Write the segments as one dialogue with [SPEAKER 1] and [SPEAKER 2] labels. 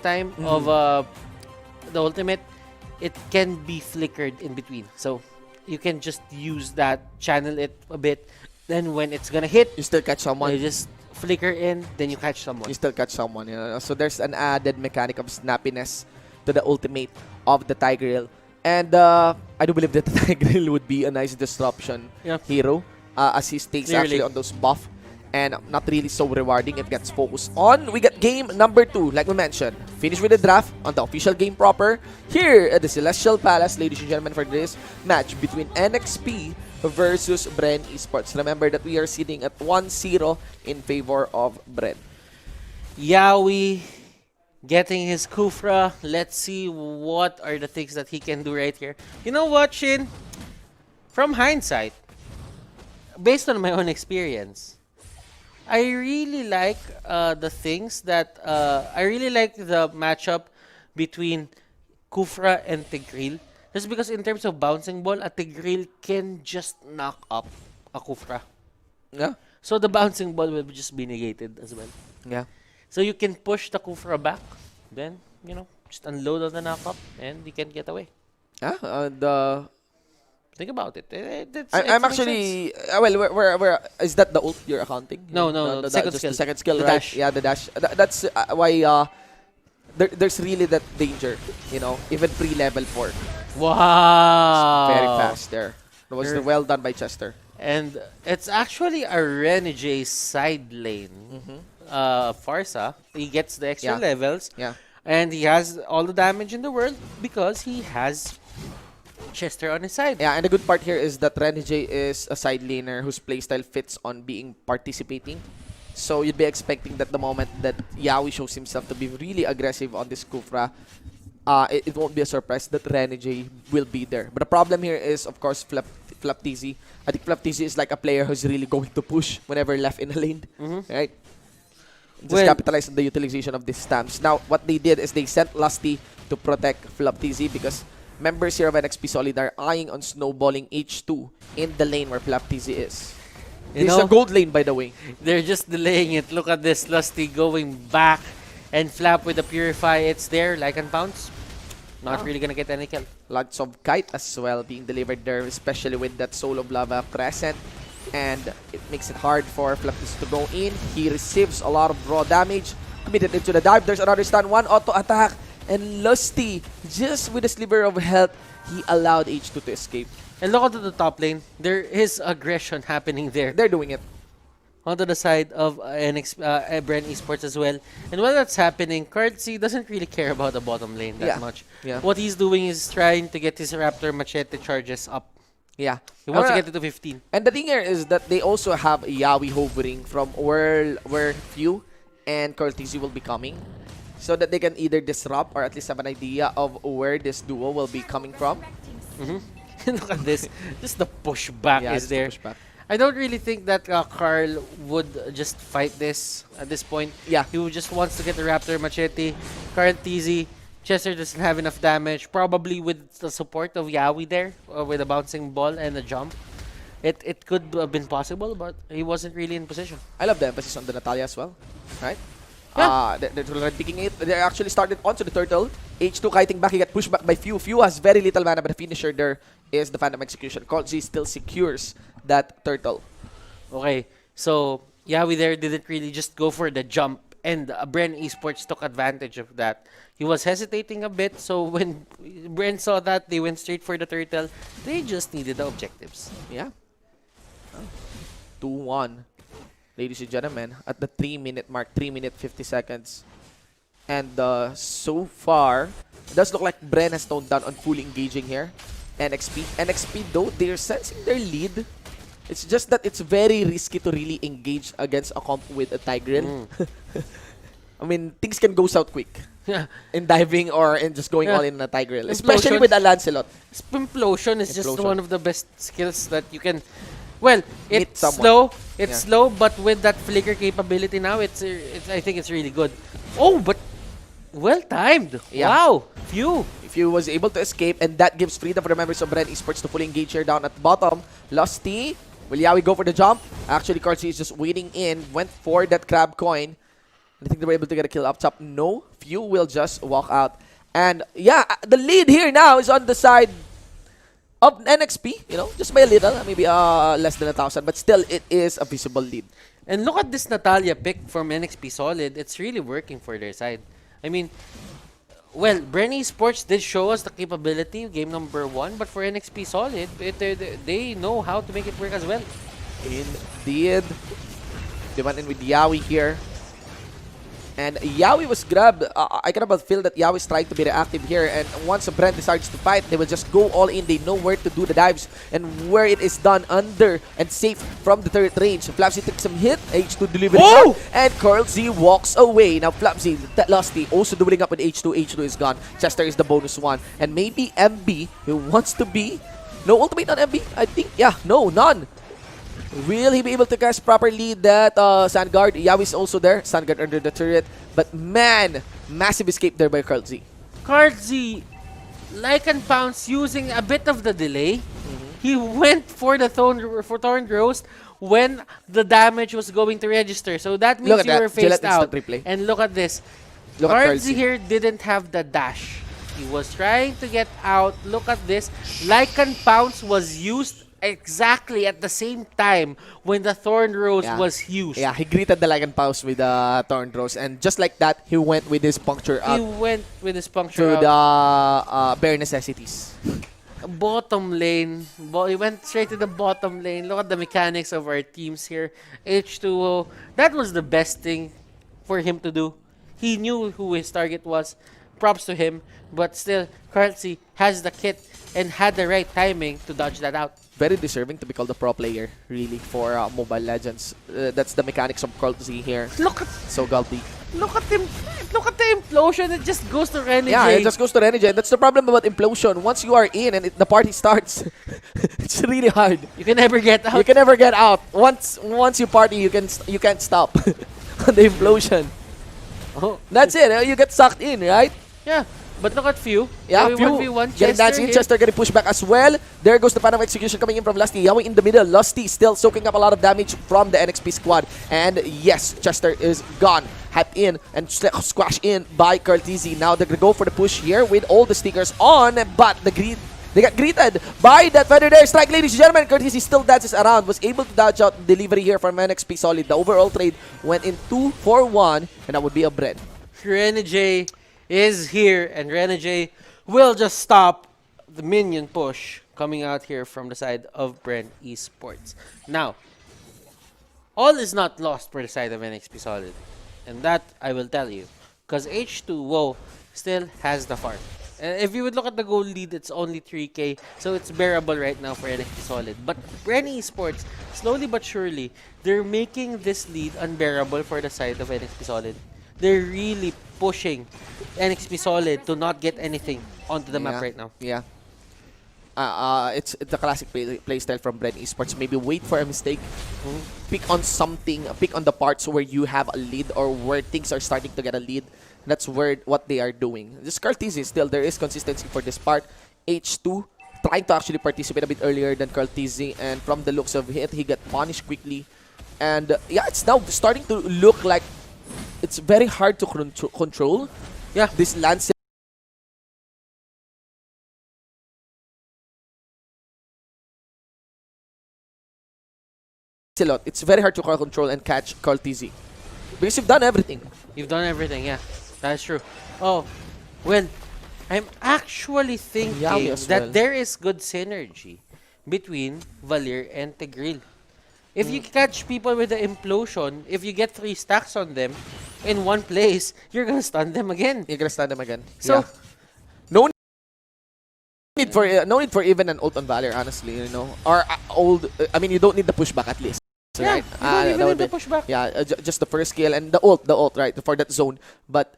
[SPEAKER 1] time of the ultimate, it can be flickered in between. So you can just use that, channel it a bit. Then when it's gonna hit,
[SPEAKER 2] You still catch someone.
[SPEAKER 1] you just flicker in, then you catch someone.
[SPEAKER 2] You still catch someone. You know? So there's an added mechanic of snappiness to the ultimate of the Tigreal. And I do believe that the Tigreal would be a nice disruption hero as he stays
[SPEAKER 1] Clearly
[SPEAKER 2] actually on those buff. And not really so rewarding if gets focused on. We got game number 2, like we mentioned. Finish with the draft on the official game proper. Here at the Celestial Palace, ladies and gentlemen, for this match between NXP versus BREN Esports. Remember that we are sitting at 1-0 in favor of BREN.
[SPEAKER 1] Yawi getting his Kufra. Let's see what are the things that he can do right here. You know what, Shin? From hindsight, based on my own experience, I really like the things that I really like the matchup between Kufra and Tigreal. Just because in terms of bouncing ball, a Tigreal can just knock up a Kufra.
[SPEAKER 2] Yeah.
[SPEAKER 1] So the bouncing ball will just be negated as well.
[SPEAKER 2] Yeah.
[SPEAKER 1] So you can push the Kufra back, then, just unload on the knock-up, and you can get away.
[SPEAKER 2] Yeah.
[SPEAKER 1] Think about it.
[SPEAKER 2] I'm actually well. Where is that the ult you're accounting?
[SPEAKER 1] No,
[SPEAKER 2] The
[SPEAKER 1] second
[SPEAKER 2] just
[SPEAKER 1] skill.
[SPEAKER 2] the second skill,
[SPEAKER 1] The
[SPEAKER 2] right?
[SPEAKER 1] dash.
[SPEAKER 2] Yeah, the dash. That's why there's really that danger. Even pre-level 4,
[SPEAKER 1] Wow!
[SPEAKER 2] very fast there. It was well done by Chester.
[SPEAKER 1] And it's actually a Renegade side lane. Farsa, he gets the extra levels.
[SPEAKER 2] Yeah.
[SPEAKER 1] And he has all the damage in the world because he has Chester on his side.
[SPEAKER 2] Yeah, and the good part here is that Renegade is a side laner whose playstyle fits on being participating. So you'd be expecting that the moment that Yawi shows himself to be really aggressive on this Kufra, it won't be a surprise that Renegade will be there. But the problem here is, of course, Flaptizi. I think Flaptizi is like a player who's really going to push whenever left in a lane, right? Just capitalize on the utilization of these stamps. Now, what they did is they sent Lusty to protect Flaptizi because members here of NXP Solid are eyeing on snowballing H2 in the lane where Flaptizi is. This is a gold lane, by the way.
[SPEAKER 1] They're just delaying it. Look at this Lusty going back and Flap with the Purify. It's there, like and bounce. Not really gonna get any kill.
[SPEAKER 2] Lots of kite as well being delivered there, especially with that Soul of Lava Crescent. And it makes it hard for Flaptizi to go in. He receives a lot of raw damage. Committed into the dive. There's another stun. One auto attack. And Lusty, just with a sliver of health, he allowed H2 to escape.
[SPEAKER 1] And look onto the top lane. There is aggression happening there.
[SPEAKER 2] They're doing it.
[SPEAKER 1] Onto the side of BREN Esports as well. And while that's happening, Cardsi doesn't really care about the bottom lane that much.
[SPEAKER 2] Yeah.
[SPEAKER 1] What he's doing is trying to get his Raptor Machete charges up.
[SPEAKER 2] Yeah.
[SPEAKER 1] He wants to get it to 15.
[SPEAKER 2] And the thing here is that they also have Yawi hovering from where Few and Cortese will be coming, so that they can either disrupt or at least have an idea of where this duo will be coming from.
[SPEAKER 1] Look at this. Just the pushback is there. I don't really think that Carl would just fight this at this point.
[SPEAKER 2] Yeah.
[SPEAKER 1] He just wants to get the Raptor Machete. Carl TZ. Chester doesn't have enough damage. Probably with the support of Yawi there, with a bouncing ball and a jump. It could have been possible, but he wasn't really in position.
[SPEAKER 2] I love the emphasis on the Natalia as well, right?
[SPEAKER 1] Yeah.
[SPEAKER 2] They're picking it. They actually started onto the turtle. H2 kiting back. He got pushed back by Few. Few has very little mana, but the finisher there is the Phantom Execution. Colzy still secures that turtle.
[SPEAKER 1] Okay, so Yawi there didn't really just go for the jump, and BREN Esports took advantage of that. He was hesitating a bit, so when BREN saw that, they went straight for the turtle. They just needed the objectives.
[SPEAKER 2] Yeah. 2-1. Ladies and gentlemen, at the 3-minute mark, 3 minute 50 seconds. And so far, it does look like BREN has toned down on fully engaging here. NXP, though, they're sensing their lead. It's just that it's very risky to really engage against a comp with a Tigreal. I mean, things can go south quick. In diving or in just going all in a Tigreal. Especially with a Lancelot.
[SPEAKER 1] Implosion is just one of the best skills that you can... Well, it's
[SPEAKER 2] someone.
[SPEAKER 1] slow. It's slow, but with that flicker capability now, it's I think it's really good. Oh, but well timed.
[SPEAKER 2] Yeah.
[SPEAKER 1] Wow. Few.
[SPEAKER 2] Few was able to escape, and that gives freedom for the members of BREN Esports to fully engage here down at the bottom. Lusty. Will Yawi go for the jump? Actually, Carcy is just waiting in. Went for that crab coin. I think they were able to get a kill up top. No, few will just walk out. And yeah, the lead here now is on the side of NXP, you know, just by a little, maybe less than 1,000, but still it is a visible lead.
[SPEAKER 1] And look at this Natalia pick from NXP Solid. It's really working for their side. I mean, well, BREN ESPORTS did show us the capability, game number 1, but for NXP Solid, they know how to make it work as well.
[SPEAKER 2] Indeed. They went in with Yawi here. And Yawi was grabbed. I can about feel that Yawi is trying to be reactive here. And once BREN decides to fight, they will just go all in. They know where to do the dives and where it is done under and safe from the third range. Flapsy took some hit. H2 delivering up. And Curl Z walks away. Now Flapsy, Lusty also doubling up with H2. H2 is gone. Chester is the bonus one. And maybe MB, who wants to be... No ultimate on MB? I think, yeah, no, none. Will he be able to cast properly that Sandguard? Yawi's also there. Sandguard under the turret. But man, massive escape there by Carl Z.
[SPEAKER 1] Carl Z, like and pounce using a bit of the delay. He went for the Thorned Roast when the damage was going to register. So that means you were faced out. And look at this. Carl Z here didn't have the dash. He was trying to get out. Look at this. Like and pounce was used exactly at the same time when the Thorn Rose was used.
[SPEAKER 2] Yeah, he greeted the Lycan Pause with the Thorn Rose, and just like that, he went with his puncture out.
[SPEAKER 1] He went with his puncture
[SPEAKER 2] to the bare necessities.
[SPEAKER 1] Bottom lane. He went straight to the bottom lane. Look at the mechanics of our teams here. H2O. That was the best thing for him to do. He knew who his target was. Props to him. But still, Carlsy has the kit and had the right timing to dodge that out.
[SPEAKER 2] Very deserving to be called a pro player, really, for Mobile Legends. That's the mechanics of Carlsy here.
[SPEAKER 1] Look at...
[SPEAKER 2] So gulpy.
[SPEAKER 1] Look at him. Look at the implosion. It just goes to Renegade.
[SPEAKER 2] Yeah, it just goes to Renegade. That's the problem about implosion. Once you are in and the party starts, it's really hard.
[SPEAKER 1] You can never get out.
[SPEAKER 2] You can never get out. Once you party, you can't stop on the implosion.
[SPEAKER 1] Oh.
[SPEAKER 2] That's it. You get sucked in, right?
[SPEAKER 1] Yeah. But look at Few.
[SPEAKER 2] Yeah, Few.
[SPEAKER 1] 1v1.
[SPEAKER 2] Getting dancing. Chester getting pushed back as well. There goes the pan of execution coming in from Lusty. Yawi in the middle. Lusty still soaking up a lot of damage from the NXP squad. And yes, Chester is gone. Hyped in and squashed in by Curtizi. Now they're going to go for the push here with all the stickers on. But they got greeted by that Feather Dare Strike, ladies and gentlemen. Curtizi still dances around. Was able to dodge out the delivery here from NXP Solid. The overall trade went in 2-4-1. And that would be a BREN.
[SPEAKER 1] Renegade is here, and Renegade will just stop the minion push coming out here from the side of BREN ESPORTS. Now, all is not lost for the side of NXP Solid, and that I will tell you, because H2O still has the farm. And if you would look at the goal lead, it's only 3k, so it's bearable right now for NXP Solid. But BREN ESPORTS, slowly but surely, they're making this lead unbearable for the side of NXP Solid. They're really pushing NXP Solid to not get anything onto the map right now.
[SPEAKER 2] Yeah. It's the classic play style from BREN ESPORTS. Maybe wait for a mistake. Pick on something. Pick on the parts where you have a lead or where things are starting to get a lead. That's what they are doing. This Cartizi still, there is consistency for this part. H2 trying to actually participate a bit earlier than Cartizi. And from the looks of it, he got punished quickly. And yeah, it's now starting to look like it's very hard to control. Yeah, this Lancelot. It's very hard to control and catch Cartizi. Because you've done everything.
[SPEAKER 1] You've done everything, yeah. That's true. Oh, well, I'm actually thinking that there is good synergy between Valir and Tegril. If you catch people with the implosion, if you get 3 stacks on them in one place, you're gonna stun them again.
[SPEAKER 2] You're gonna stun them again.
[SPEAKER 1] So,
[SPEAKER 2] no need for even an ult on Valor, honestly, you know. Or I mean, you don't need the pushback at least.
[SPEAKER 1] Yeah,
[SPEAKER 2] right?
[SPEAKER 1] you don't even need the pushback.
[SPEAKER 2] Yeah, just the first kill and the ult, right, for that zone. But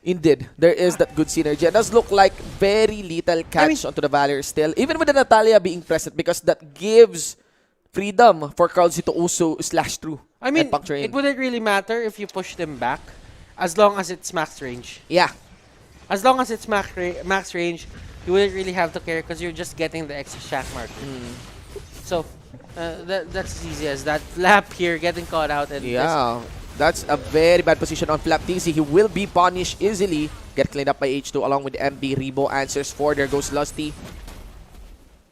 [SPEAKER 2] indeed, there is that good synergy. It does look like very little catch onto the Valor still, even with the Natalia being present, because that gives freedom for Carlsy to also slash through.
[SPEAKER 1] I mean, it wouldn't really matter if you push them back, as long as it's max range.
[SPEAKER 2] Yeah.
[SPEAKER 1] As long as it's max range, you wouldn't really have to care because you're just getting the extra shack marker. So, That's as easy as that. Flap here getting caught out. And
[SPEAKER 2] Yeah, that's a very bad position on Flap TZ. He will be punished easily. Get cleaned up by H2 along with MB. Rebo answers for. There goes Lusty.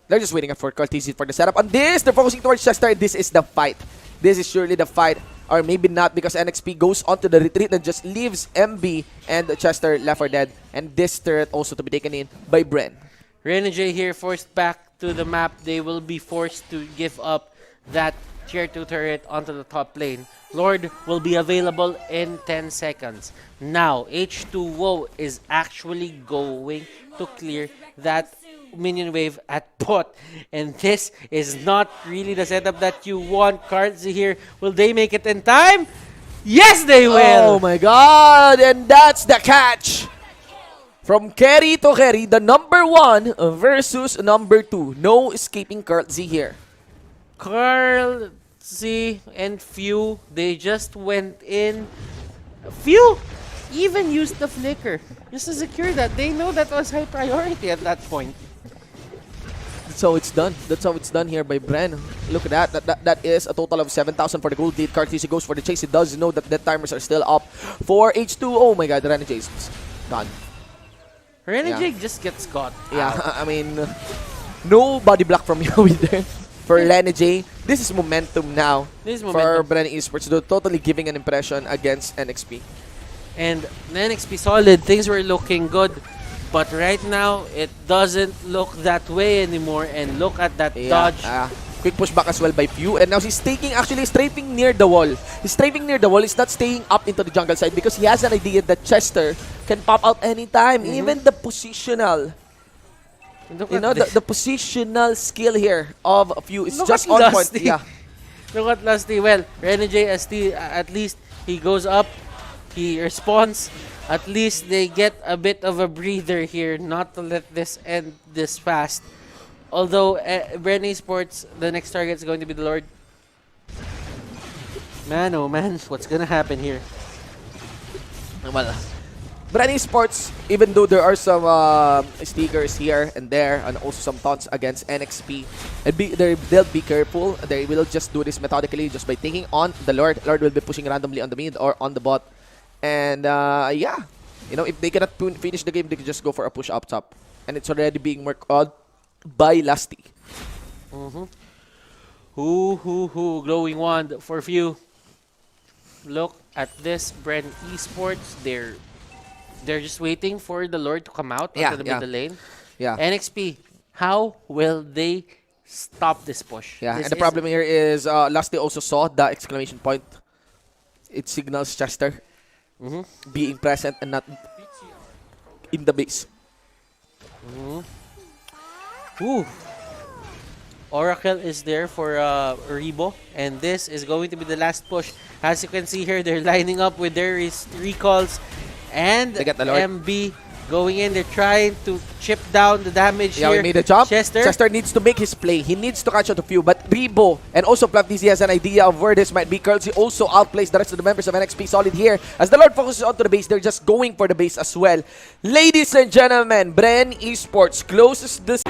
[SPEAKER 2] They're just waiting for TZ for the setup. On this, they're focusing towards Chester. This is the fight. This is surely the fight. Or maybe not, because NXP goes onto the retreat and just leaves MB and Chester left for dead. And this turret also to be taken in by BREN.
[SPEAKER 1] Renegade here forced back to the map. They will be forced to give up that tier 2 turret onto the top lane. Lord will be available in 10 seconds. Now, H2O is actually going to clear that minion wave at bot. And this is not really the setup that you want. Cards here. Will they make it in time? Yes, they will!
[SPEAKER 2] Oh my god! And that's the catch! From carry to carry, the number 1 versus number 2. No escaping Carl Z here.
[SPEAKER 1] Carl Z and Few, they just went in. Few even used the flicker just to secure that. They know that was high priority at that point.
[SPEAKER 2] That's how it's done. That's how it's done here by BREN. Look at that. That is a total of 7,000 for the gold lead. Cartesi goes for the chase. He does know that the timers are still up for H2. Oh my god, the Renegade is done.
[SPEAKER 1] Renegade just gets caught.
[SPEAKER 2] Yeah, I mean, no body block from Yawi there for Renegade. This is momentum now for BREN Esports. They're totally giving an impression against NXP.
[SPEAKER 1] And NXP solid. Things were looking good. But right now, it doesn't look that way anymore. And look at that dodge.
[SPEAKER 2] Quick pushback as well by Few. And now he's strafing near the wall. He's strafing near the wall. He's not staying up into the jungle side because he has an idea that Chester can pop out anytime. Even the positional. You know, the positional skill here of Few is just on point. Yeah.
[SPEAKER 1] Look at Lusty. Well, Renegade at least he goes up. He responds. At least they get a bit of a breather here, not to let this end this fast. Although BREN Esports, the next target is going to be the Lord. Man, oh man, what's gonna happen here?
[SPEAKER 2] Well, BREN Esports, even though there are some stickers here and there, and also some taunts against NXP, they'll be careful. They will just do this methodically, just by taking on the Lord. Lord will be pushing randomly on the mid or on the bot. And yeah, you know, if they cannot finish the game, they can just go for a push up top. And it's already being worked on by Lusty.
[SPEAKER 1] Glowing wand for Few. Look at this BREN Esports. They're just waiting for the Lord to come out onto the middle lane.
[SPEAKER 2] Yeah.
[SPEAKER 1] NXP, how will they stop this push?
[SPEAKER 2] Yeah, and the problem here is Lusty also saw the exclamation point. It signals Chester being present and not in the base.
[SPEAKER 1] Oracle is there for Rebo, and this is going to be the last push. As you can see here, they're lining up with their recalls, and
[SPEAKER 2] they get the Lord.
[SPEAKER 1] MB going in. They're trying to chip down the damage here.
[SPEAKER 2] We made a jump.
[SPEAKER 1] Chester
[SPEAKER 2] needs to make his play. He needs to catch out a few, but Rebo and also FlapDC has an idea of where this might be. Curls also outplays the rest of the members of NXP solid here. As the Lord focuses onto the base, they're just going for the base as well. Ladies and gentlemen, BREN Esports closes this